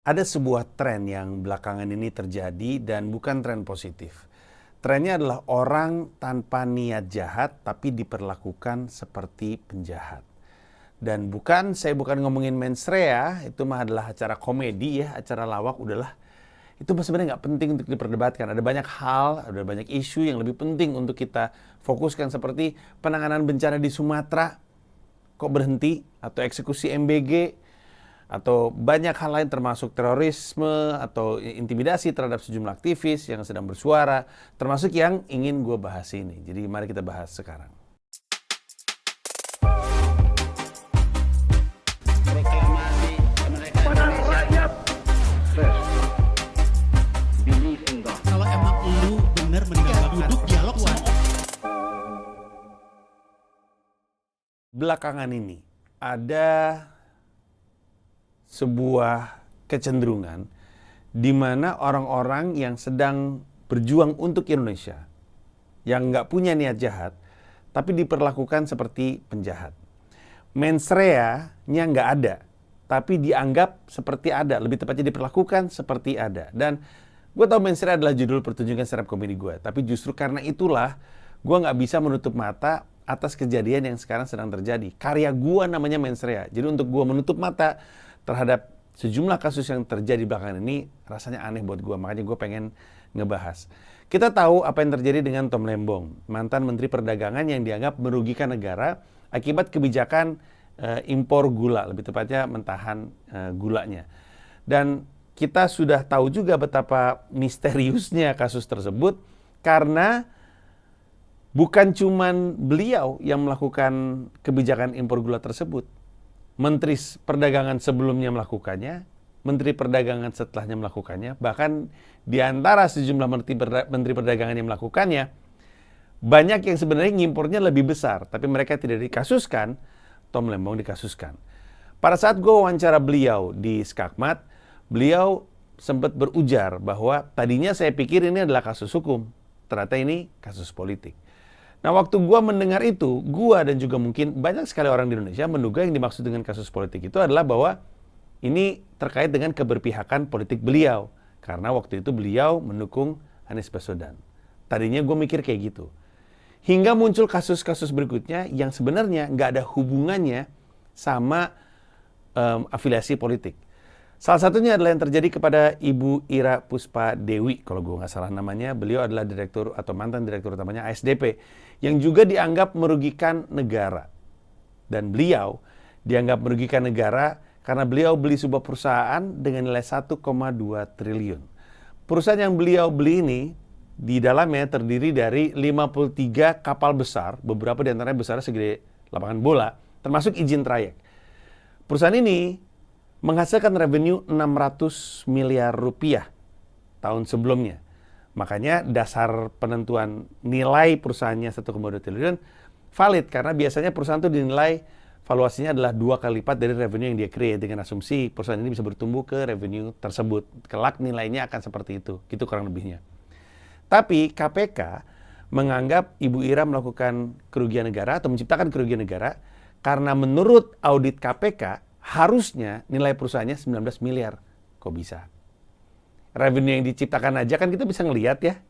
Ada sebuah tren yang belakangan ini terjadi dan bukan tren positif. Trennya adalah orang tanpa niat jahat tapi diperlakukan seperti penjahat. Dan saya bukan ngomongin mensrea, itu mah adalah acara komedi ya, acara lawak, udahlah. Itu sebenarnya nggak penting untuk diperdebatkan. Ada banyak hal, ada banyak isu yang lebih penting untuk kita fokuskan seperti penanganan bencana di Sumatera, kok berhenti, atau eksekusi MBG, atau banyak hal lain termasuk terorisme atau intimidasi terhadap sejumlah aktivis yang sedang bersuara, termasuk yang ingin gue bahas ini. Jadi mari kita bahas sekarang. Proklamasi kemerdekaan rakyat. Believe in God. Kalau emang lu bener duduk dialog sama Belakangan ini ada sebuah kecenderungan di mana orang-orang yang sedang berjuang untuk Indonesia, yang nggak punya niat jahat, tapi diperlakukan seperti penjahat. Mensrea-nya nggak ada, tapi dianggap seperti ada, lebih tepatnya diperlakukan seperti ada. Dan gue tahu mensrea adalah judul pertunjukan stand up comedy gue, tapi justru karena itulah gue nggak bisa menutup mata atas kejadian yang sekarang sedang terjadi. Karya gue namanya mensrea, jadi untuk gue menutup mata terhadap sejumlah kasus yang terjadi belakangan ini rasanya aneh buat gue, makanya gue pengen ngebahas. Kita tahu apa yang terjadi dengan Tom Lembong, mantan Menteri Perdagangan yang dianggap merugikan negara akibat kebijakan impor gula, lebih tepatnya mentahan gulanya. Dan kita sudah tahu juga betapa misteriusnya kasus tersebut karena bukan cuman beliau yang melakukan kebijakan impor gula tersebut. Menteri Perdagangan sebelumnya melakukannya, Menteri Perdagangan setelahnya melakukannya, bahkan di antara sejumlah Menteri Perdagangan yang melakukannya, banyak yang sebenarnya ngimpornya lebih besar, tapi mereka tidak dikasuskan. Tom Lembong dikasuskan. Pada saat gue wawancara beliau di Skakmat, beliau sempat berujar bahwa tadinya saya pikir ini adalah kasus hukum, ternyata ini kasus politik. Nah, waktu gue mendengar itu, gue dan juga mungkin banyak sekali orang di Indonesia menduga yang dimaksud dengan kasus politik itu adalah bahwa ini terkait dengan keberpihakan politik beliau. Karena waktu itu beliau mendukung Anies Baswedan. Tadinya gue mikir kayak gitu. Hingga muncul kasus-kasus berikutnya yang sebenarnya nggak ada hubungannya sama afiliasi politik. Salah satunya adalah yang terjadi kepada Ibu Ira Puspa Dewi, kalau gue nggak salah namanya. Beliau adalah direktur atau mantan direktur utamanya ASDP, yang juga dianggap merugikan negara. Dan beliau dianggap merugikan negara karena beliau beli sebuah perusahaan dengan nilai 1,2 triliun. Perusahaan yang beliau beli ini, di dalamnya terdiri dari 53 kapal besar, beberapa di antaranya besar segede lapangan bola, termasuk izin trayek. Perusahaan ini menghasilkan revenue 600 miliar rupiah tahun sebelumnya. Makanya dasar penentuan nilai perusahaannya 1,2 triliun valid, karena biasanya perusahaan itu dinilai valuasinya adalah 2 kali lipat dari revenue yang dia create, dengan asumsi perusahaan ini bisa bertumbuh ke revenue tersebut. Kelak nilainya akan seperti itu. Gitu kurang lebihnya. Tapi KPK menganggap Ibu Ira melakukan kerugian negara atau menciptakan kerugian negara karena menurut audit KPK harusnya nilai perusahaannya 19 miliar. Kok bisa? Revenue yang diciptakan aja kan kita bisa ngelihat ya.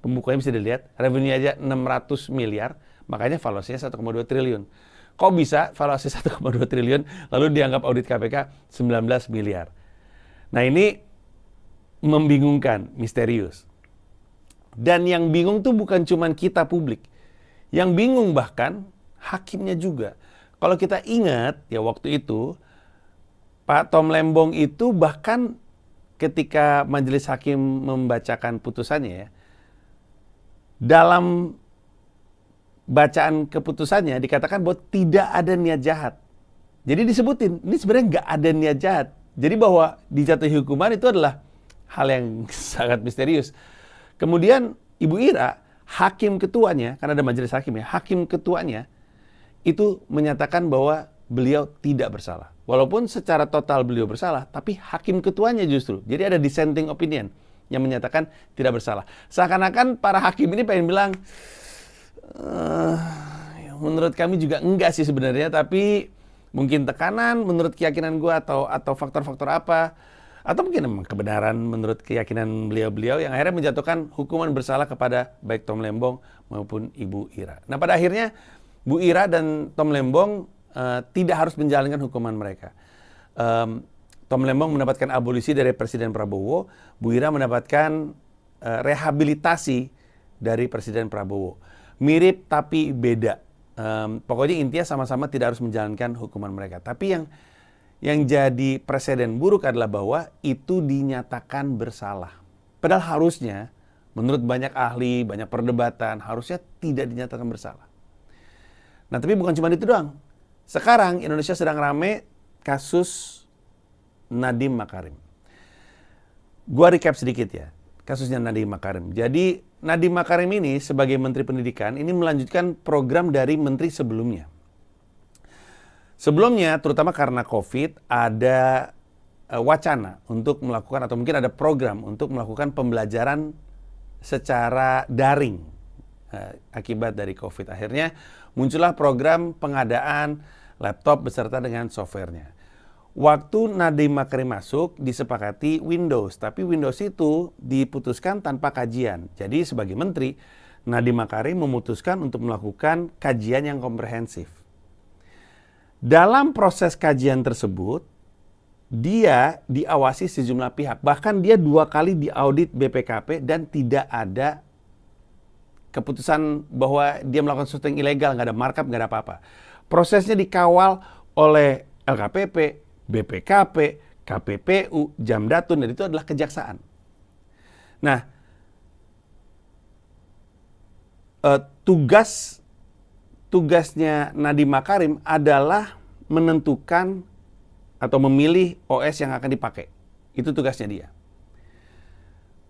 Pembukuannya bisa dilihat. Revenue aja 600 miliar, makanya valuasinya 1,2 triliun. Kok bisa valuasi 1,2 triliun lalu dianggap audit KPK 19 miliar? Nah, ini membingungkan, misterius. Dan yang bingung tuh bukan cuman kita publik. Yang bingung bahkan hakimnya juga. Kalau kita ingat ya, waktu itu Pak Tom Lembong itu bahkan ketika majelis hakim membacakan putusannya ya, dalam bacaan keputusannya dikatakan bahwa tidak ada niat jahat. Jadi disebutin, ini sebenarnya nggak ada niat jahat. Jadi bahwa dijatuhi hukuman itu adalah hal yang sangat misterius. Kemudian Ibu Ira, hakim ketuanya, karena ada majelis hakim ya, hakim ketuanya itu menyatakan bahwa beliau tidak bersalah. Walaupun secara total beliau bersalah, tapi hakim ketuanya justru. Jadi ada dissenting opinion yang menyatakan tidak bersalah. Seakan-akan para hakim ini pengen bilang, menurut kami juga enggak sih sebenarnya, tapi mungkin tekanan menurut keyakinan gue atau faktor-faktor apa, Atau mungkin memang kebenaran menurut keyakinan beliau-beliau yang akhirnya menjatuhkan hukuman bersalah kepada baik Tom Lembong maupun Ibu Ira. Nah, pada akhirnya Bu Ira dan Tom Lembong tidak harus menjalankan hukuman mereka. Tom Lembong mendapatkan abolisi dari Presiden Prabowo, Bu Ira mendapatkan rehabilitasi dari Presiden Prabowo. Mirip tapi beda. Pokoknya intinya sama-sama tidak harus menjalankan hukuman mereka. Tapi yang jadi presiden buruk adalah bahwa itu dinyatakan bersalah. Padahal harusnya, menurut banyak ahli, banyak perdebatan, harusnya tidak dinyatakan bersalah. Nah, tapi bukan cuma itu doang. Sekarang Indonesia sedang rame kasus Nadiem Makarim. Gua recap sedikit ya, kasusnya Nadiem Makarim. Jadi Nadiem Makarim ini sebagai Menteri Pendidikan ini melanjutkan program dari menteri sebelumnya. Sebelumnya, terutama karena COVID, ada wacana untuk melakukan atau mungkin ada program untuk melakukan pembelajaran secara daring akibat dari COVID. Akhirnya muncullah program pengadaan laptop beserta dengan softwarenya. Waktu Nadiem Makarim masuk, disepakati Windows. Tapi Windows itu diputuskan tanpa kajian. Jadi sebagai menteri, Nadiem Makarim memutuskan untuk melakukan kajian yang komprehensif. Dalam proses kajian tersebut, dia diawasi sejumlah pihak. Bahkan dia 2 kali diaudit BPKP dan tidak ada keputusan bahwa dia melakukan sesuatu yang ilegal, nggak ada markup, nggak ada apa-apa. Prosesnya dikawal oleh LKPP, BPKP, KPPU, Jamdatun, dan itu adalah kejaksaan. Nah, tugasnya Nadiem Makarim adalah menentukan atau memilih OS yang akan dipakai. Itu tugasnya dia.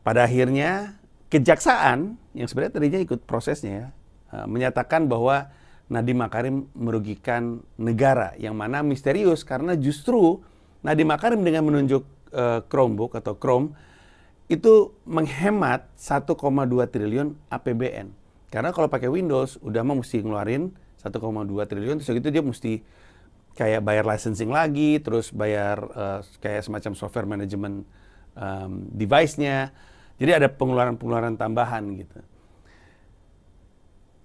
Pada akhirnya, kejaksaan yang sebenarnya tadinya ikut prosesnya menyatakan bahwa Nadiem Makarim merugikan negara, yang mana misterius karena justru Nadiem Makarim dengan menunjuk Chromebook atau Chrome itu menghemat 1,2 triliun APBN. Karena kalau pakai Windows udah mah mesti ngeluarin 1,2 triliun, terus gitu dia mesti kayak bayar licensing lagi, terus bayar kayak semacam software management device-nya. Jadi ada pengeluaran-pengeluaran tambahan gitu.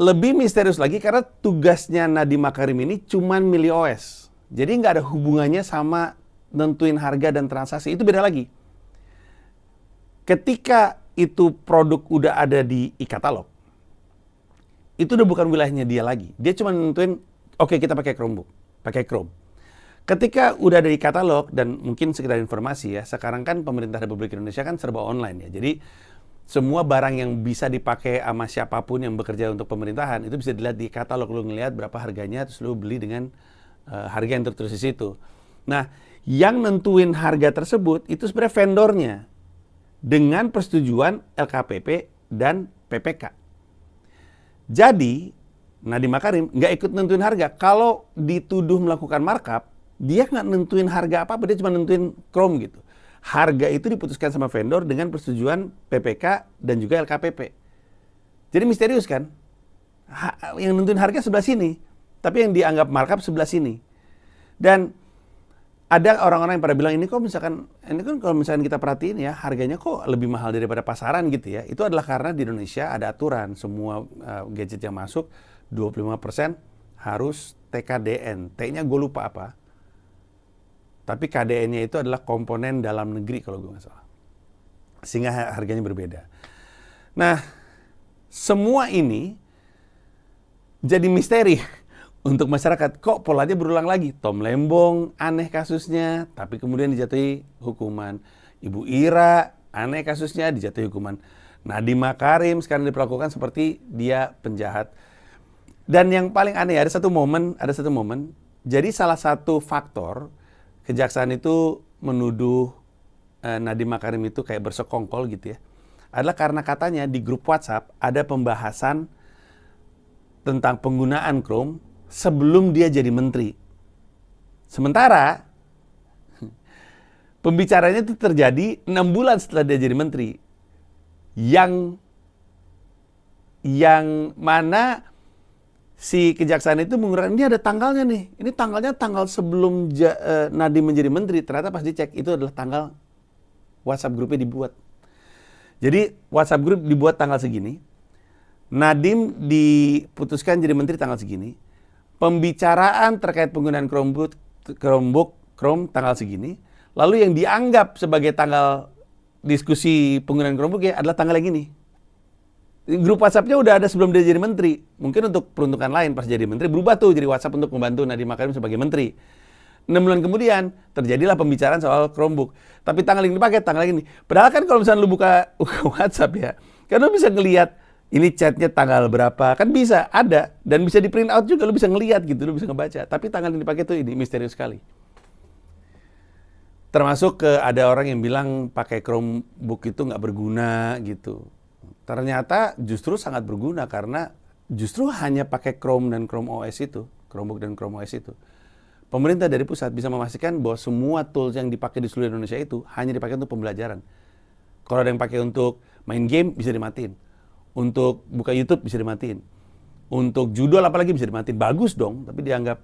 Lebih misterius lagi karena tugasnya Nadiem Makarim ini cuman milih OS. Jadi nggak ada hubungannya sama nentuin harga dan transaksi. Itu beda lagi. Ketika itu produk udah ada di e-katalog, itu udah bukan wilayahnya dia lagi. Dia cuma nentuin, oke, kita pakai Chromebook, pakai Chrome. Ketika udah ada di katalog, dan mungkin sekedar informasi ya, sekarang kan pemerintah Republik Indonesia kan serba online ya. Jadi semua barang yang bisa dipakai sama siapapun yang bekerja untuk pemerintahan itu bisa dilihat di katalog. Lu ngelihat berapa harganya, terus lu beli dengan harga yang tertulis di situ. Nah, yang nentuin harga tersebut itu sebenarnya vendornya dengan persetujuan LKPP dan PPK. Jadi Nadiem Makarim nggak ikut nentuin harga. Kalau dituduh melakukan markup, dia nggak nentuin harga apa-apa, dia cuma nentuin Chrome gitu. Harga itu diputuskan sama vendor dengan persetujuan PPK dan juga LKPP. Jadi misterius kan? Yang nentuin harga sebelah sini, tapi yang dianggap markup sebelah sini. Dan ada orang-orang yang pada bilang ini kan kalau misalkan kita perhatiin ya, harganya kok lebih mahal daripada pasaran gitu ya. Itu adalah karena di Indonesia ada aturan semua gadget yang masuk 25% harus TKDN. T-nya gue lupa apa. Tapi KDN-nya itu adalah komponen dalam negeri kalau gue nggak salah. Sehingga harganya berbeda. Nah, semua ini jadi misteri untuk masyarakat. Kok polanya berulang lagi? Tom Lembong aneh kasusnya, tapi kemudian dijatuhi hukuman. Ibu Ira aneh kasusnya, dijatuhi hukuman. Nadiem Makarim sekarang diperlakukan seperti dia penjahat. Dan yang paling aneh, ada satu momen. Jadi salah satu faktor kejaksaan itu menuduh Nadiem Makarim itu kayak bersekongkol gitu ya, adalah karena katanya di grup WhatsApp ada pembahasan tentang penggunaan Chrome sebelum dia jadi menteri. Sementara pembicaranya itu terjadi 6 bulan setelah dia jadi menteri. Yang mana si kejaksaan itu menguraikan, ini ada tanggalnya nih. Ini tanggalnya tanggal sebelum Nadiem menjadi menteri. Ternyata pas dicek itu adalah tanggal WhatsApp grupnya dibuat. Jadi WhatsApp grup dibuat tanggal segini, Nadiem diputuskan jadi menteri tanggal segini, pembicaraan terkait penggunaan Chrome tanggal segini, lalu yang dianggap sebagai tanggal diskusi penggunaan Chromebook ya adalah tanggal yang ini. Grup WhatsApp-nya udah ada sebelum dia jadi menteri. Mungkin untuk peruntukan lain pas jadi menteri berubah tuh jadi WhatsApp untuk membantu Nadiem Makarim sebagai menteri. 6 bulan kemudian terjadilah pembicaraan soal Chromebook. Tapi tanggal yang dipakai tanggal ini. Padahal kan kalau misalnya lu buka WhatsApp ya, kan lu bisa ngelihat ini chatnya tanggal berapa, kan bisa ada dan bisa di print out juga, lu bisa ngelihat gitu, lu bisa ngebaca. Tapi tanggal yang dipakai tuh ini misterius sekali. Termasuk ada orang yang bilang pakai Chromebook itu nggak berguna gitu. Ternyata justru sangat berguna karena justru hanya pakai Chrome dan Chrome OS itu, Chromebook dan Chrome OS itu. Pemerintah dari pusat bisa memastikan bahwa semua tools yang dipakai di seluruh Indonesia itu hanya dipakai untuk pembelajaran. Kalau ada yang pakai untuk main game bisa dimatiin. Untuk buka YouTube bisa dimatiin. Untuk judul apalagi bisa dimatiin. Bagus dong, tapi dianggap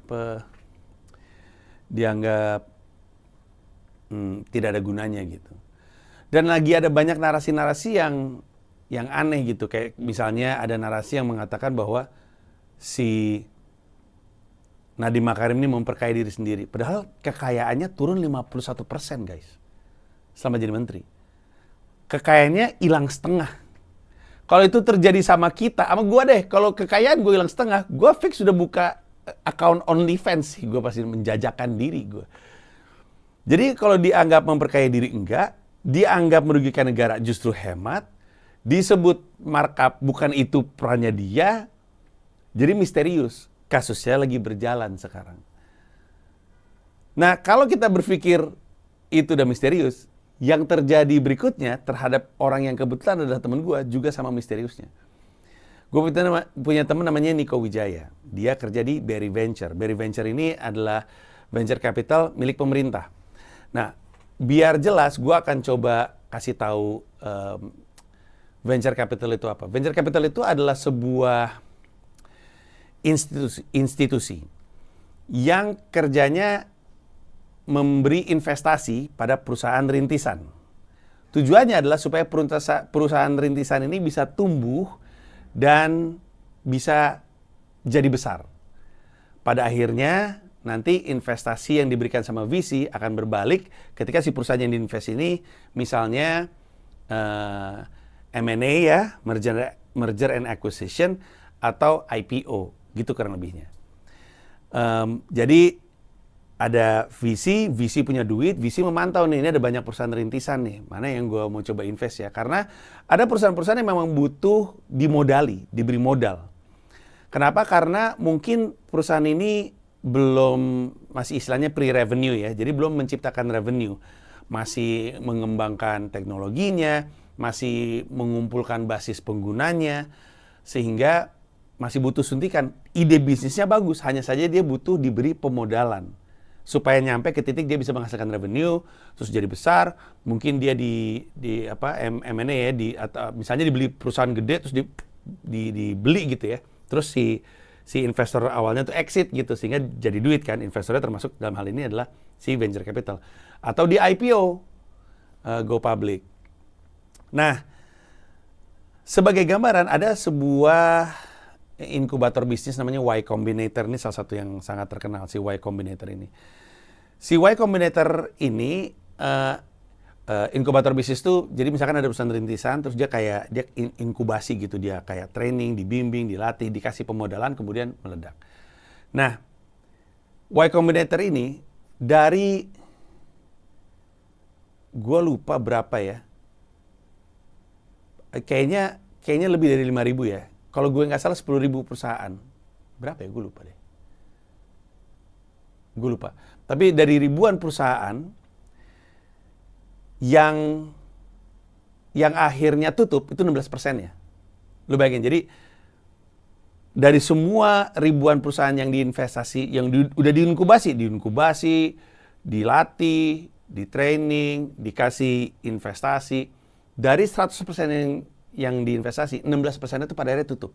tidak ada gunanya gitu. Dan lagi ada banyak narasi-narasi yang aneh gitu. Kayak misalnya ada narasi yang mengatakan bahwa si Nadiem Makarim ini memperkaya diri sendiri. Padahal kekayaannya turun 51% guys. Selama jadi menteri. Kekayaannya hilang setengah. Kalau itu terjadi sama kita, sama gue deh. Kalau kekayaan gue hilang setengah, gue fix sudah buka account OnlyFans sih. Gue pasti menjajakan diri gue. Jadi kalau dianggap memperkaya diri enggak, dianggap merugikan negara justru hemat, disebut markup bukan itu perannya dia, jadi misterius. Kasusnya lagi berjalan sekarang. Nah, kalau kita berpikir itu udah misterius, yang terjadi berikutnya terhadap orang yang kebetulan adalah teman gue juga sama misteriusnya. Gue punya teman namanya Niko Wijaya. Dia kerja di Berry Venture. Berry Venture ini adalah venture capital milik pemerintah. Nah, biar jelas, gue akan coba kasih tahu venture capital itu apa. Venture capital itu adalah sebuah institusi yang kerjanya memberi investasi pada perusahaan rintisan. Tujuannya adalah supaya perusahaan rintisan ini bisa tumbuh dan bisa jadi besar. Pada akhirnya nanti investasi yang diberikan sama VC akan berbalik ketika si perusahaan yang diinvest ini misalnya M&A ya, merger and acquisition atau IPO. Gitu kurang lebihnya. Jadi ada VC punya duit, VC memantau nih, ini ada banyak perusahaan rintisan nih, mana yang gue mau coba invest ya. Karena ada perusahaan-perusahaan yang memang butuh dimodali, diberi modal. Kenapa? Karena mungkin perusahaan ini masih istilahnya pre-revenue ya, jadi belum menciptakan revenue. Masih mengembangkan teknologinya, masih mengumpulkan basis penggunanya, sehingga masih butuh suntikan. Ide bisnisnya bagus, hanya saja dia butuh diberi pemodalan supaya nyampe ke titik dia bisa menghasilkan revenue, terus jadi besar. Mungkin dia M&A ya, atau misalnya dibeli perusahaan gede terus dibeli gitu ya. Terus si investor awalnya tuh exit gitu sehingga jadi duit kan. Investornya termasuk dalam hal ini adalah si venture capital atau di IPO, go public. Nah, sebagai gambaran ada sebuah inkubator bisnis namanya Y Combinator. Ini salah satu yang sangat terkenal, si Y Combinator ini. Si Y Combinator ini inkubator bisnis tuh, jadi misalkan ada perusahaan rintisan, terus dia inkubasi gitu, dia kayak training, dibimbing, dilatih, dikasih pemodalan, kemudian meledak. Nah, Y Combinator ini dari, gue lupa berapa ya, kayaknya lebih dari 5.000 ya. Kalau gue nggak salah 10.000 perusahaan. Berapa ya? Gue lupa deh. Gue lupa. Tapi dari ribuan perusahaan yang akhirnya tutup, itu 16% ya. Lu bayangin, jadi dari semua ribuan perusahaan yang diinvestasi, yang udah diinkubasi, dilatih, di-training, dikasih investasi, dari 100% yang diinvestasi, 16% itu pada akhirnya tutup.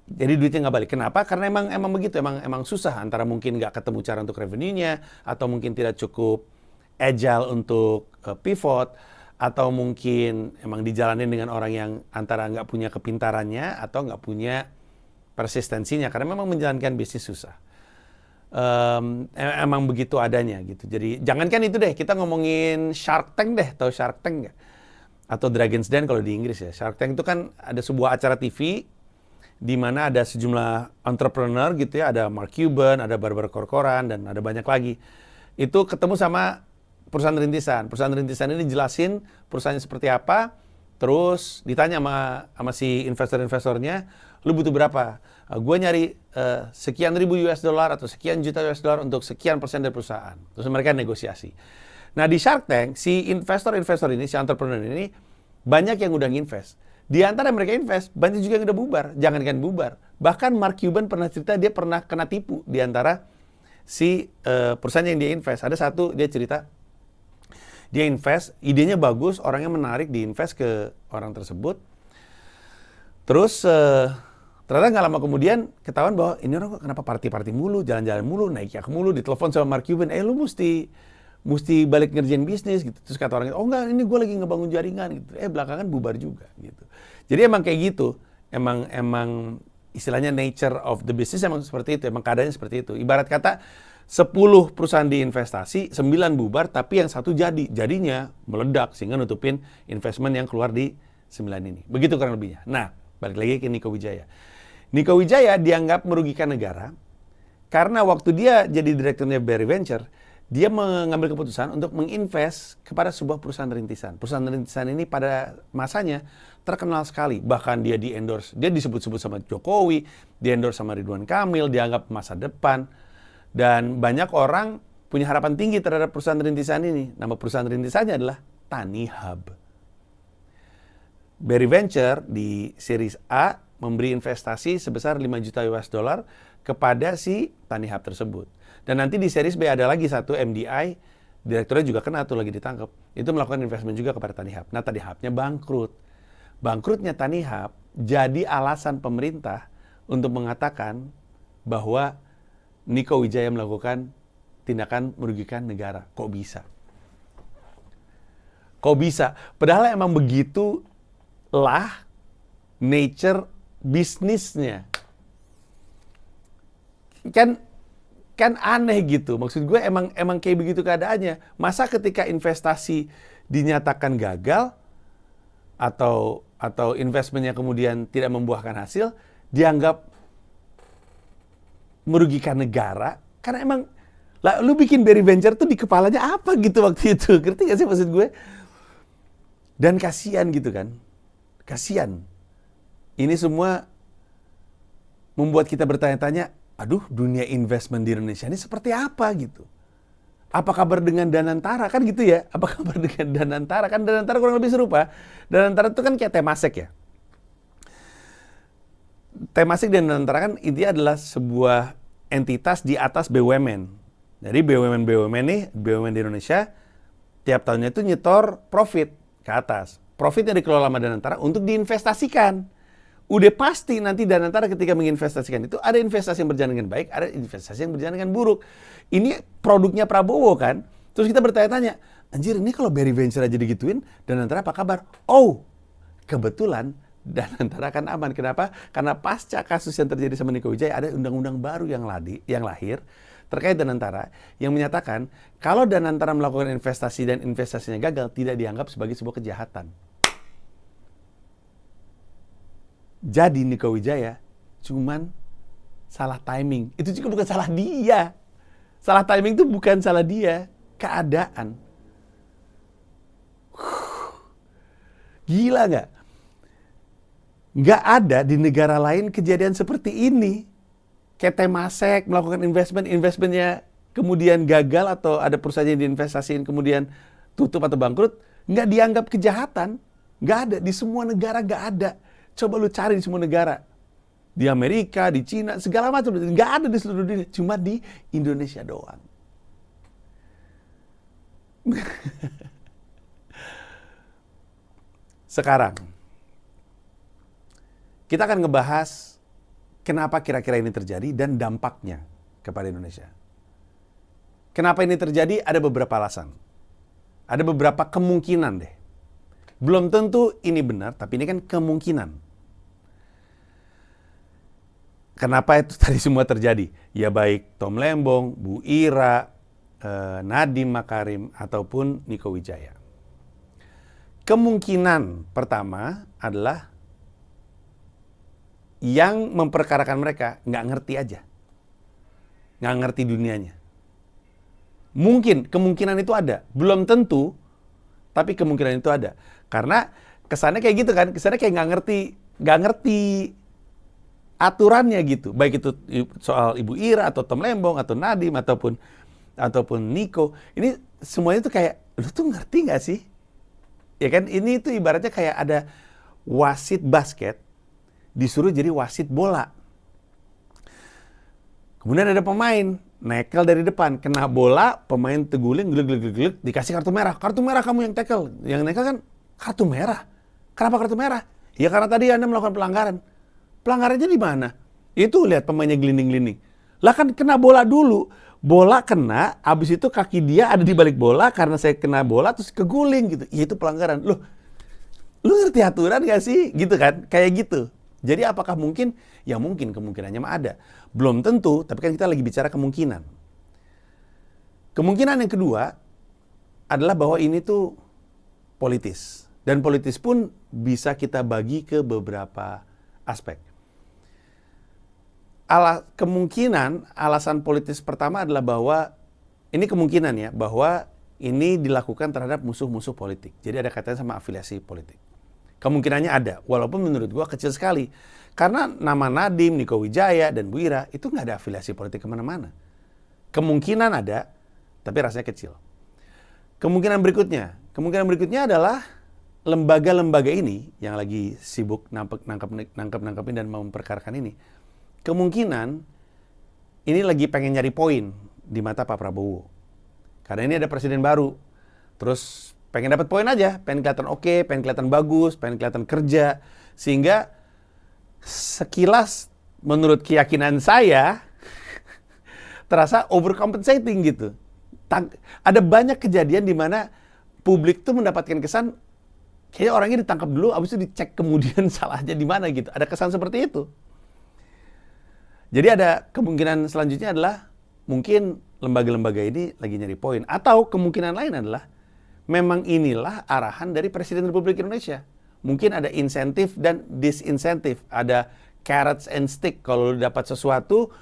Jadi duitnya nggak balik. Kenapa? Karena emang begitu, emang susah. Antara mungkin nggak ketemu cara untuk revenue-nya, atau mungkin tidak cukup agile untuk pivot, atau mungkin emang dijalanin dengan orang yang antara nggak punya kepintarannya atau nggak punya persistensinya, karena memang menjalankan bisnis susah. Emang begitu adanya gitu. Jadi jangankan itu deh, kita ngomongin Shark Tank deh, tahu Shark Tank nggak? Atau Dragon's Den kalau di Inggris ya. Shark Tank itu kan ada sebuah acara TV di mana ada sejumlah entrepreneur gitu ya, ada Mark Cuban, ada Barbara Corcoran, dan ada banyak lagi. Itu ketemu sama perusahaan rintisan. Perusahaan rintisan ini jelasin perusahaannya seperti apa, terus ditanya sama si investor-investornya, lu butuh berapa? Gue nyari sekian ribu US dollar atau sekian juta US dollar untuk sekian persen dari perusahaan. Terus mereka negosiasi. Nah di Shark Tank, si investor-investor ini, si entrepreneur ini, banyak yang udah nginvest. Di antara mereka invest, banyak juga yang udah bubar. Jangankan bubar. Bahkan Mark Cuban pernah cerita dia pernah kena tipu di antara si perusahaan yang dia invest. Ada satu, dia cerita, dia invest, idenya bagus, orangnya menarik, diinvest ke orang tersebut. Terus ternyata nggak lama kemudian ketahuan bahwa ini orang kok kenapa party-party mulu, jalan-jalan mulu, naik yacht mulu, ditelepon sama Mark Cuban, lu mesti balik ngerjain bisnis gitu. Terus kata orang itu, oh enggak, ini gue lagi ngebangun jaringan gitu. Belakangan bubar juga gitu. Jadi emang kayak gitu, emang istilahnya nature of the business emang seperti itu, emang keadaannya seperti itu. Ibarat kata 10 perusahaan diinvestasi, 9 bubar, tapi yang satu jadinya meledak sehingga nutupin investment yang keluar di 9 ini. Begitu kurang lebihnya. Nah, balik lagi ke Niko Wijaya. Niko Wijaya dianggap merugikan negara karena waktu dia jadi direkturnya Berry Venture, dia mengambil keputusan untuk menginvest kepada sebuah perusahaan rintisan. Perusahaan rintisan ini pada masanya terkenal sekali. Bahkan dia di-endorse, dia disebut-sebut sama Jokowi, di-endorse sama Ridwan Kamil, dianggap masa depan. Dan banyak orang punya harapan tinggi terhadap perusahaan rintisan ini. Nama perusahaan rintisannya adalah Tanihub. Berry Venture di Series A memberi investasi sebesar 5 juta US dollar kepada si Tanihub tersebut. Dan nanti di Series B ada lagi satu MDI, direkturnya juga kena tuh lagi ditangkap. Itu melakukan investment juga kepada Tanihub. Nah, Tanihubnya bangkrut. Bangkrutnya Tanihub jadi alasan pemerintah untuk mengatakan bahwa Niko Wijaya melakukan tindakan merugikan negara. Kok bisa? Kok bisa? Padahal emang begitulah nature bisnisnya. Kan aneh gitu. Maksud gue emang kayak begitu keadaannya. Masa ketika investasi dinyatakan gagal atau investmentnya kemudian tidak membuahkan hasil, dianggap merugikan negara? Karena emang lah, lu bikin Berry Venture tuh di kepalanya apa gitu waktu itu? Ngerti gak sih maksud gue? Dan kasihan gitu kan. Kasihan. Ini semua membuat kita bertanya-tanya, aduh, dunia investment di Indonesia ini seperti apa gitu? Apa kabar dengan Danantara? Kan gitu ya? Apa kabar dengan Danantara? Kan Danantara kurang lebih serupa. Danantara itu kan kayak Temasek ya. Temasek dan Danantara kan intinya adalah sebuah entitas di atas BUMN. Jadi BUMN nih, BUMN di Indonesia, tiap tahunnya itu nyetor profit ke atas. Profitnya dikelola sama Danantara untuk diinvestasikan. Udah pasti nanti Danantara ketika menginvestasikan itu ada investasi yang berjalan dengan baik, ada investasi yang berjalan dengan buruk. Ini produknya Prabowo kan. Terus kita bertanya-tanya, anjir ini kalau Berry Venture aja digituin, Danantara apa kabar? Oh, kebetulan Danantara kan aman. Kenapa? Karena pasca kasus yang terjadi sama Niko Wijaya ada undang-undang baru yang lahir terkait Danantara yang menyatakan kalau Danantara melakukan investasi dan investasinya gagal tidak dianggap sebagai sebuah kejahatan. Jadi Niko Wijaya cuman salah timing. Itu juga bukan salah dia. Salah timing itu bukan salah dia, keadaan. Gila nggak? Nggak ada di negara lain kejadian seperti ini. Kayak Temasek melakukan investmentnya kemudian gagal atau ada perusahaan yang diinvestasiin kemudian tutup atau bangkrut, nggak dianggap kejahatan. Nggak ada, di semua negara nggak ada. Coba lu cari di semua negara. Di Amerika, di Cina, segala macam. Nggak ada di seluruh dunia. Cuma di Indonesia doang. Sekarang, kita akan ngebahas kenapa kira-kira ini terjadi dan dampaknya kepada Indonesia. Kenapa ini terjadi? Ada beberapa alasan. Ada beberapa kemungkinan deh. Belum tentu ini benar, tapi ini kan kemungkinan. Kenapa itu tadi semua terjadi? Ya baik Tom Lembong, Bu Ira, Nadiem Makarim, ataupun Niko Wijaya. Kemungkinan pertama adalah yang memperkarakan mereka nggak ngerti aja. Nggak ngerti dunianya. Mungkin, kemungkinan itu ada. Belum tentu, tapi kemungkinan itu ada. Karena kesannya kayak gitu kan, kesannya kayak nggak ngerti aturannya gitu. Baik itu soal Ibu Ira, atau Tom Lembong, atau Nadiem, ataupun Niko. Ini semuanya tuh kayak, lu tuh ngerti nggak sih? Ya kan, ini tuh ibaratnya kayak ada wasit basket, disuruh jadi wasit bola. Kemudian ada pemain, nekel dari depan, kena bola, pemain teguling, geleg, dikasih kartu merah. Kartu merah kamu yang tackle. Yang nekel kan kartu merah. Kenapa kartu merah? Ya karena tadi Anda melakukan pelanggaran. Pelanggarannya di mana? Itu lihat pemainnya gelinding-gelinding. Lah kan kena bola dulu. Bola kena, abis itu kaki dia ada di balik bola, karena saya kena bola terus keguling gitu. Ya itu pelanggaran. Loh, lu ngerti aturan gak sih? Gitu kan? Kayak gitu. Jadi apakah mungkin? Ya mungkin, kemungkinannya mah ada. Belum tentu, tapi kan kita lagi bicara kemungkinan. Kemungkinan yang kedua adalah bahwa ini tuh politis. Dan politis pun bisa kita bagi ke beberapa aspek. Kemungkinan alasan politis pertama adalah bahwa, ini kemungkinan ya, bahwa ini dilakukan terhadap musuh-musuh politik. Jadi ada kaitannya sama afiliasi politik. Kemungkinannya ada, walaupun menurut gua kecil sekali. Karena nama Nadiem, Niko Wijaya, dan Bu Ira itu nggak ada afiliasi politik kemana-mana. Kemungkinan ada, tapi rasanya kecil. Kemungkinan berikutnya adalah lembaga-lembaga ini yang lagi sibuk nangkep-nangkepin dan memperkarakan ini. Kemungkinan ini lagi pengen nyari poin di mata Pak Prabowo. Karena ini ada presiden baru. Terus pengen dapat poin aja, pengen kelihatan oke, pengen kelihatan bagus, pengen kelihatan kerja. Sehingga sekilas menurut keyakinan saya terasa overcompensating gitu. Ada banyak kejadian di mana publik tuh mendapatkan kesan kayaknya orangnya ditangkap dulu, abis itu dicek kemudian salahnya di mana gitu. Ada kesan seperti itu. Jadi ada kemungkinan selanjutnya adalah mungkin lembaga-lembaga ini lagi nyari poin. Atau kemungkinan lain adalah memang inilah arahan dari Presiden Republik Indonesia. Mungkin ada insentif dan disinsentif. Ada carrots and stick. Kalau lu dapat sesuatu,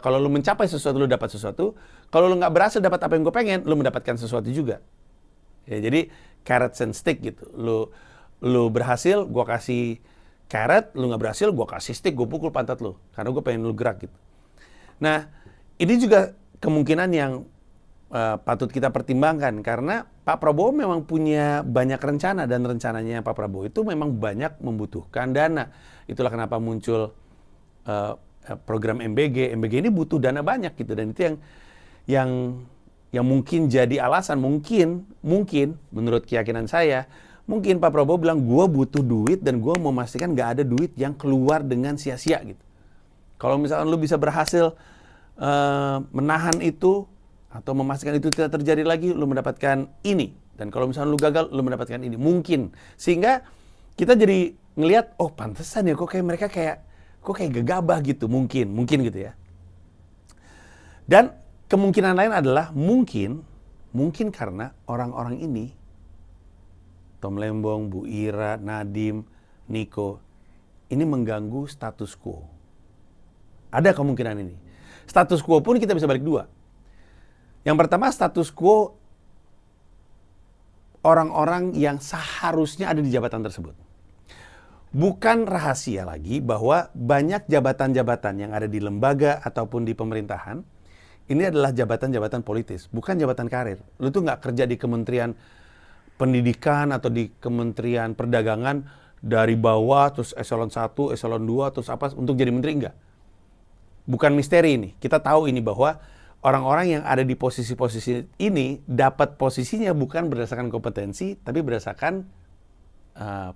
kalau lu mencapai sesuatu, lu dapat sesuatu. Kalau lu nggak berhasil dapat apa yang gue pengen, lu mendapatkan sesuatu juga. Ya, jadi carrots and stick gitu. Lu berhasil, gue kasih carrot, lu nggak berhasil, gue kasih stick, gue pukul pantat lu. Karena gue pengen lu gerak gitu. Nah, ini juga kemungkinan yang patut kita pertimbangkan. Karena Pak Prabowo memang punya banyak rencana. Dan rencananya Pak Prabowo itu memang banyak membutuhkan dana. Itulah kenapa muncul program MBG. MBG ini butuh dana banyak gitu. Dan itu yang mungkin jadi alasan. Mungkin menurut keyakinan saya, mungkin Pak Prabowo bilang, gue butuh duit dan gue mau memastikan gak ada duit yang keluar dengan sia-sia gitu. Kalau misalkan lu bisa berhasil menahan itu atau memastikan itu tidak terjadi lagi, lu mendapatkan ini. Dan kalau misalkan lu gagal, lu mendapatkan ini. Mungkin. Sehingga kita jadi ngelihat, oh pantesan ya kok kayak mereka kayak gegabah gitu. Mungkin gitu ya. Dan kemungkinan lain adalah mungkin karena orang-orang ini, Tom Lembong, Bu Ira, Nadiem, Niko, ini mengganggu status quo. Ada kemungkinan ini. Status quo pun kita bisa balik dua. Yang pertama, status quo orang-orang yang seharusnya ada di jabatan tersebut. Bukan rahasia lagi bahwa banyak jabatan-jabatan yang ada di lembaga ataupun di pemerintahan, ini adalah jabatan-jabatan politis, bukan jabatan karir. Lu tuh nggak kerja di Kementerian Pendidikan atau di Kementerian Perdagangan dari bawah, terus eselon 1, eselon 2, terus apa, untuk jadi menteri, enggak. Bukan misteri ini. Kita tahu ini bahwa orang-orang yang ada di posisi-posisi ini dapat posisinya bukan berdasarkan kompetensi, tapi berdasarkan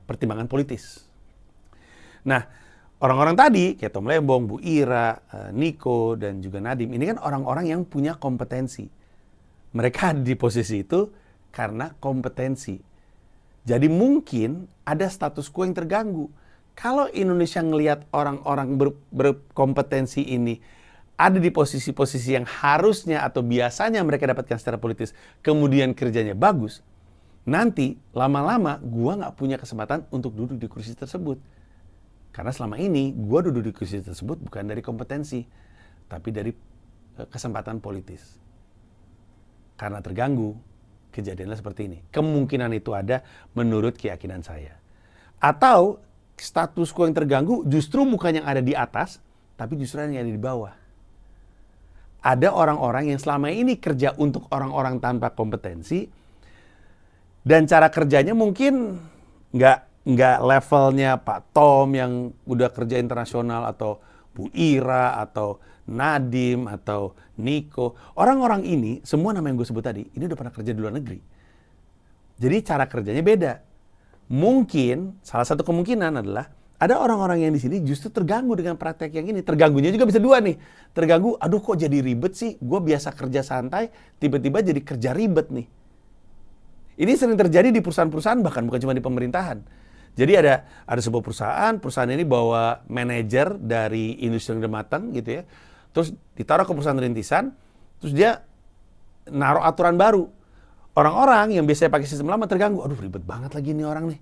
pertimbangan politis. Nah, orang-orang tadi, kayak Tom Lembong, Bu Ira, Niko, dan juga Nadiem, ini kan orang-orang yang punya kompetensi. Mereka ada di posisi itu karena kompetensi. Jadi mungkin ada status quo yang terganggu. Kalau Indonesia ngelihat orang-orang berkompetensi ini ada di posisi-posisi yang harusnya atau biasanya mereka dapatkan secara politis, kemudian kerjanya bagus, nanti lama-lama gua nggak punya kesempatan untuk duduk di kursi tersebut. Karena selama ini gua duduk di kursi tersebut bukan dari kompetensi, tapi dari kesempatan politis. Karena terganggu, kejadiannya seperti ini. Kemungkinan itu ada menurut keyakinan saya. Atau status quo yang terganggu justru bukan yang ada di atas, tapi justru yang ada di bawah. Ada orang-orang yang selama ini kerja untuk orang-orang tanpa kompetensi, dan cara kerjanya mungkin nggak levelnya Pak Tom yang udah kerja internasional, atau Bu Ira, atau Nadiem, atau Niko. Orang-orang ini, semua nama yang gue sebut tadi, ini udah pernah kerja di luar negeri. Jadi cara kerjanya beda. Mungkin, salah satu kemungkinan adalah, ada orang-orang yang di sini justru terganggu dengan praktek yang ini. Terganggunya juga bisa dua nih. Terganggu, aduh kok jadi ribet sih? Gue biasa kerja santai, tiba-tiba jadi kerja ribet nih. Ini sering terjadi di perusahaan-perusahaan, bahkan bukan cuma di pemerintahan. Jadi ada sebuah perusahaan ini bawa manajer dari industri yang udah matang gitu ya. Terus ditaruh ke perusahaan rintisan, terus dia naruh aturan baru. Orang-orang yang biasanya pakai sistem lama terganggu, aduh ribet banget lagi nih orang nih.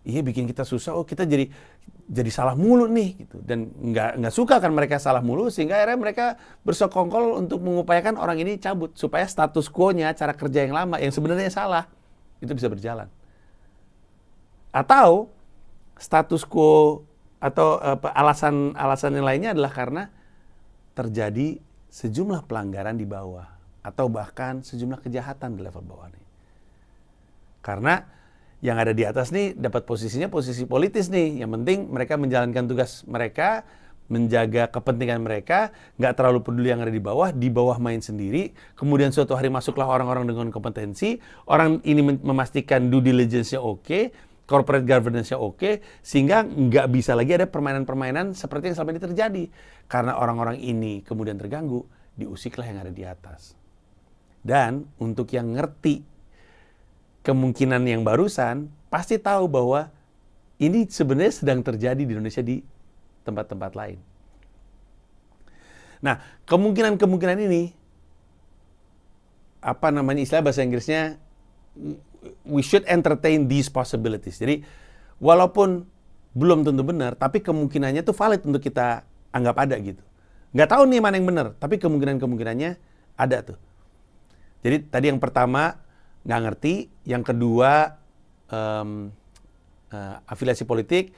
Iya bikin kita susah, kita jadi salah mulu nih gitu. Dan nggak suka kan mereka salah mulu, sehingga akhirnya mereka bersekongkol untuk mengupayakan orang ini cabut supaya status quo-nya, cara kerja yang lama yang sebenarnya salah itu bisa berjalan. Atau status quo atau alasan yang lainnya adalah karena terjadi sejumlah pelanggaran di bawah atau bahkan sejumlah kejahatan di level bawah nih. Karena yang ada di atas nih dapat posisinya posisi politis nih. Yang penting mereka menjalankan tugas mereka, menjaga kepentingan mereka, nggak terlalu peduli yang ada di bawah main sendiri. Kemudian suatu hari masuklah orang-orang dengan kompetensi, orang ini memastikan due diligence-nya oke, corporate governance-nya oke, sehingga nggak bisa lagi ada permainan-permainan seperti yang selama ini terjadi. Karena orang-orang ini kemudian terganggu, diusiklah yang ada di atas. Dan untuk yang ngerti kemungkinan yang barusan, pasti tahu bahwa ini sebenarnya sedang terjadi di Indonesia di tempat-tempat lain. Nah, kemungkinan-kemungkinan ini, istilah bahasa Inggrisnya, we should entertain these possibilities. Jadi, walaupun belum tentu benar, tapi kemungkinannya itu valid untuk kita anggap ada gitu. Nggak tahu nih mana yang benar, tapi kemungkinan-kemungkinannya ada tuh. Jadi, tadi yang pertama, nggak ngerti. Yang kedua, afiliasi politik.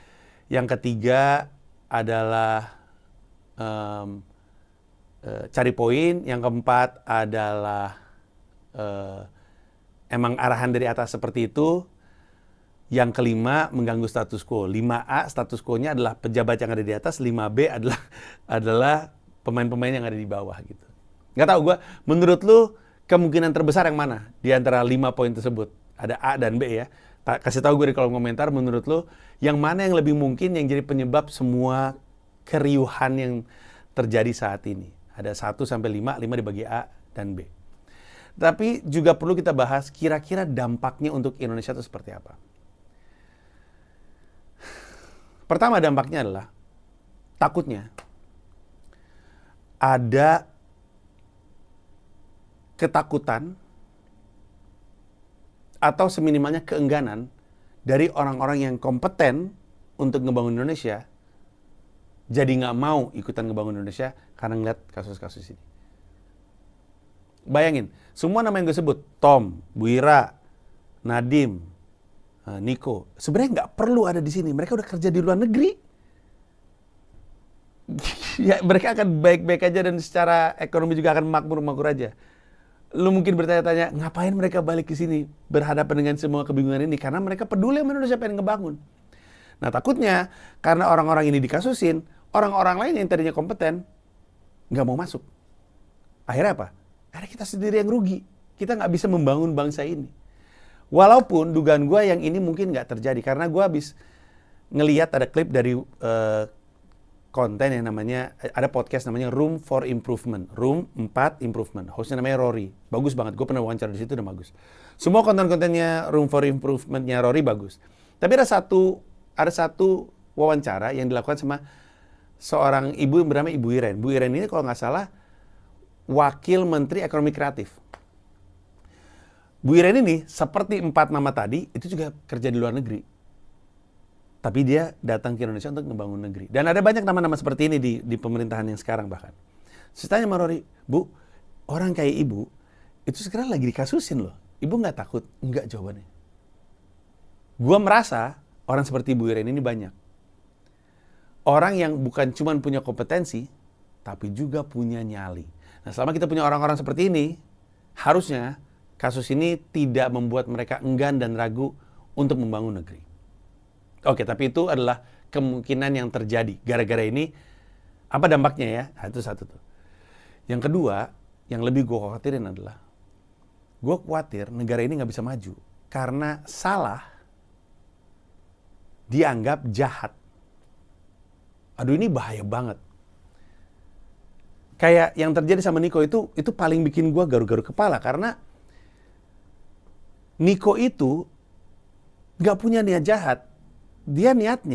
Yang ketiga adalah cari poin. Yang keempat adalah emang arahan dari atas seperti itu. Yang kelima, mengganggu status quo. 5A, status quo-nya adalah pejabat yang ada di atas. 5B adalah pemain-pemain yang ada di bawah gitu. Nggak tahu gue, menurut lu kemungkinan terbesar yang mana di antara 5 poin tersebut? Ada A dan B ya. Kasih tahu gue di kolom komentar, menurut lu yang mana yang lebih mungkin yang jadi penyebab semua keriuhan yang terjadi saat ini? Ada 1 sampai 5, 5 dibagi A dan B. Tapi juga perlu kita bahas kira-kira dampaknya untuk Indonesia itu seperti apa. Pertama dampaknya adalah takutnya ada ketakutan atau seminimalnya keengganan dari orang-orang yang kompeten untuk ngebangun Indonesia jadi nggak mau ikutan ngebangun Indonesia karena ngeliat kasus-kasus ini. Bayangin, semua nama yang gue sebut, Tom, Bu Ira, Nadiem, Niko, sebenarnya nggak perlu ada di sini. Mereka udah kerja di luar negeri. Ya, mereka akan baik-baik aja dan secara ekonomi juga akan makmur-makmur aja. Lu mungkin bertanya-tanya, ngapain mereka balik ke sini berhadapan dengan semua kebingungan ini? Karena mereka peduli sama Indonesia, pengen ngebangun. Nah takutnya, karena orang-orang ini dikasusin, orang-orang lain yang tadinya kompeten, nggak mau masuk. Akhirnya apa? Akhirnya kita sendiri yang rugi. Kita nggak bisa membangun bangsa ini. Walaupun dugaan gue yang ini mungkin nggak terjadi. Karena gue habis ngeliat ada klip dari konten yang namanya, ada podcast namanya Room for Improvement. Room 4 Improvement. Hostnya namanya Rory. Bagus banget. Gue pernah wawancara di situ, udah bagus. Semua konten-kontennya Room for Improvement-nya Rory bagus. Tapi ada satu wawancara yang dilakukan sama seorang ibu yang bernama Ibu Iren. Bu Iren ini kalau nggak salah Wakil Menteri Ekonomi Kreatif. Bu Iren ini seperti 4 nama tadi itu juga kerja di luar negeri. Tapi dia datang ke Indonesia untuk membangun negeri. Dan ada banyak nama-nama seperti ini di pemerintahan yang sekarang bahkan. Saya tanya sama Rory, Bu, orang kayak Ibu itu sekarang lagi dikasusin loh. Ibu nggak takut? Enggak jawabannya. Gua merasa orang seperti Bu Iren ini banyak. Orang yang bukan cuma punya kompetensi, tapi juga punya nyali. Nah, selama kita punya orang-orang seperti ini, harusnya kasus ini tidak membuat mereka enggan dan ragu untuk membangun negeri. Oke, tapi itu adalah kemungkinan yang terjadi. Gara-gara ini, apa dampaknya ya? Nah, itu satu tuh. Yang kedua, yang lebih gue khawatirin adalah, gue khawatir negara ini nggak bisa maju. Karena salah dianggap jahat. Aduh, ini bahaya banget. Kayak yang terjadi sama Niko itu paling bikin gue garu-garu kepala. Karena Niko itu nggak punya niat jahat. Dia berniat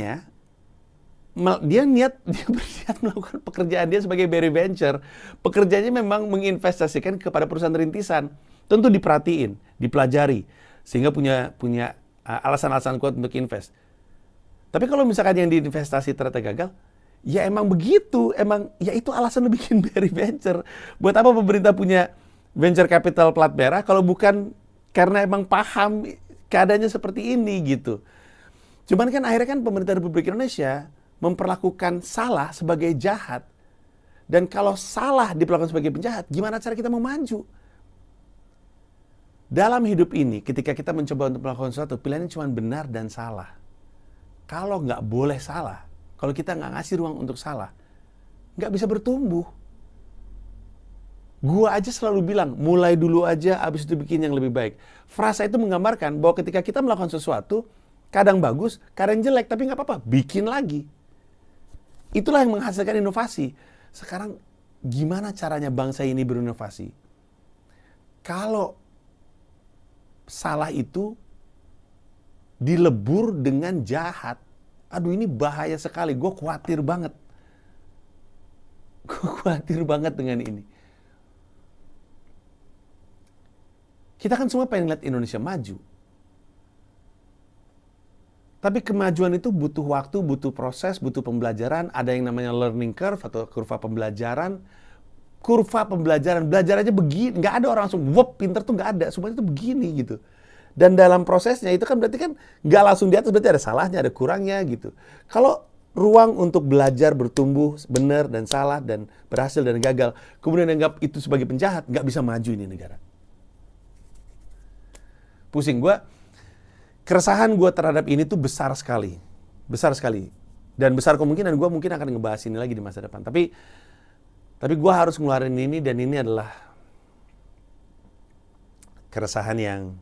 melakukan pekerjaan dia sebagai Barry Venture. Pekerjaannya memang menginvestasikan kepada perusahaan rintisan. Tentu diperhatiin, dipelajari, sehingga punya alasan-alasan kuat untuk invest. Tapi kalau misalkan yang diinvestasi ternyata gagal, ya emang begitu, ya itu alasan bikin Barry Venture. Buat apa pemerintah punya venture capital plat merah kalau bukan karena emang paham keadaannya seperti ini gitu. Cuman kan akhirnya kan pemerintah Republik Indonesia memperlakukan salah sebagai jahat. Dan kalau salah diperlakukan sebagai penjahat, gimana cara kita mau maju? Dalam hidup ini, ketika kita mencoba untuk melakukan sesuatu, pilihannya cuma benar dan salah. Kalau nggak boleh salah, kalau kita nggak ngasih ruang untuk salah, nggak bisa bertumbuh. Gua aja selalu bilang, mulai dulu aja, abis itu bikin yang lebih baik. Frasa itu menggambarkan bahwa ketika kita melakukan sesuatu, kadang bagus, kadang jelek, tapi nggak apa-apa, bikin lagi. Itulah yang menghasilkan inovasi. Sekarang, gimana caranya bangsa ini berinovasi? Kalau salah itu dilebur dengan jahat, aduh ini bahaya sekali, gue khawatir banget. Gue khawatir banget dengan ini. Kita kan semua pengen lihat Indonesia maju. Tapi kemajuan itu butuh waktu, butuh proses, butuh pembelajaran. Ada yang namanya learning curve atau kurva pembelajaran. Kurva pembelajaran, belajar aja begini. Nggak ada orang langsung, wop, pinter tuh nggak ada. Semuanya itu begini gitu. Dan dalam prosesnya itu kan berarti kan nggak langsung di atas, berarti ada salahnya, ada kurangnya gitu. Kalau ruang untuk belajar, bertumbuh, benar dan salah, dan berhasil dan gagal, kemudian anggap itu sebagai penjahat, nggak bisa maju ini negara. Pusing gue. Keresahan gue terhadap ini tuh besar sekali. Besar sekali. Dan besar kemungkinan gue mungkin akan ngebahas ini lagi di masa depan. Tapi gue harus ngeluarin ini, dan ini adalah keresahan yang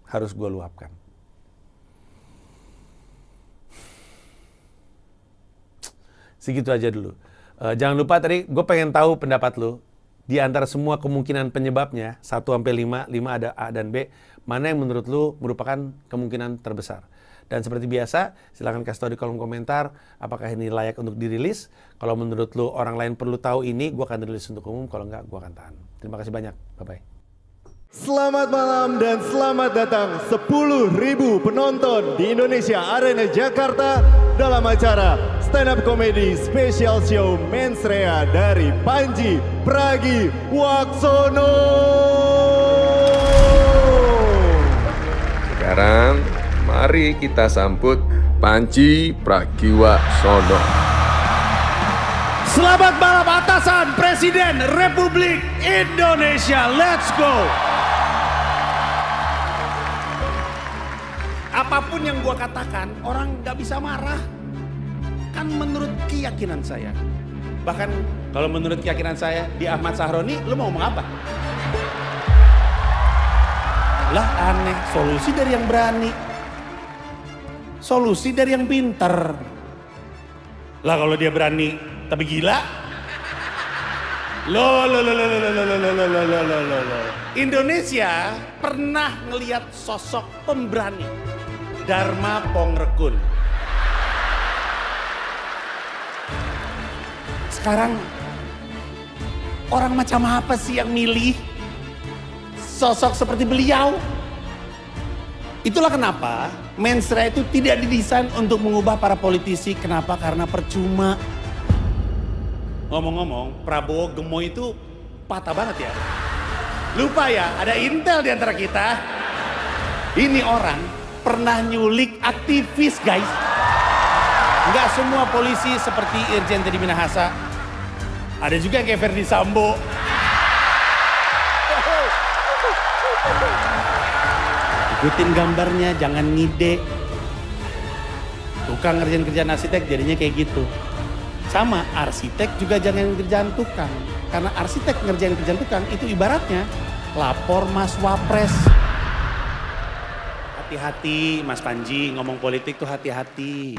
harus gue luapkan. Segitu aja dulu. Jangan lupa tadi gue pengen tahu pendapat lo. Di antara semua kemungkinan penyebabnya, 1-5, 5 ada A dan B, mana yang menurut lu merupakan kemungkinan terbesar? Dan seperti biasa, silahkan kasih tahu di kolom komentar, apakah ini layak untuk dirilis. Kalau menurut lu orang lain perlu tahu ini, gua akan rilis untuk umum, kalau enggak, gua akan tahan. Terima kasih banyak, bye-bye. Selamat malam dan selamat datang 10.000 penonton di Indonesia Arena Jakarta dalam acara Stand Up Comedy Special Show Mens Rea dari Panji Pragiwaksono. Sekarang mari kita sambut Panji Pragiwaksono. Selamat malam atasan Presiden Republik Indonesia. Let's go. Apapun yang gua katakan, orang nggak bisa marah. Kan menurut keyakinan saya. Bahkan kalau menurut keyakinan saya, di Ahmad Sahroni, lu mau ngomong apa? Lah aneh, solusi dari yang berani. Solusi dari yang pintar. Lah kalau dia berani tapi gila, Loh. Indonesia pernah ngelihat sosok pemberani, Dharma Pongrekun. Sekarang orang macam apa sih yang milih sosok seperti beliau? Itulah kenapa Mensreah itu tidak didesain untuk mengubah para politisi. Kenapa? Karena percuma. Ngomong-ngomong, Prabowo gemoy itu patah banget ya. Lupa ya, ada intel di antara kita. Ini orang pernah nyulik aktivis, guys. Enggak semua polisi seperti Irjen Teddy Minahasa. Ada juga yang kayak Verdi Sambo. Ikutin gambarnya, jangan ngide. Tukang ngerjain kerjaan arsitek jadinya kayak gitu. Sama, arsitek juga jangan kerjaan tukang. Karena arsitek ngerjain kerjaan tukang itu ibaratnya lapor Mas Wapres. Hati-hati Mas Panji, ngomong politik tuh hati-hati.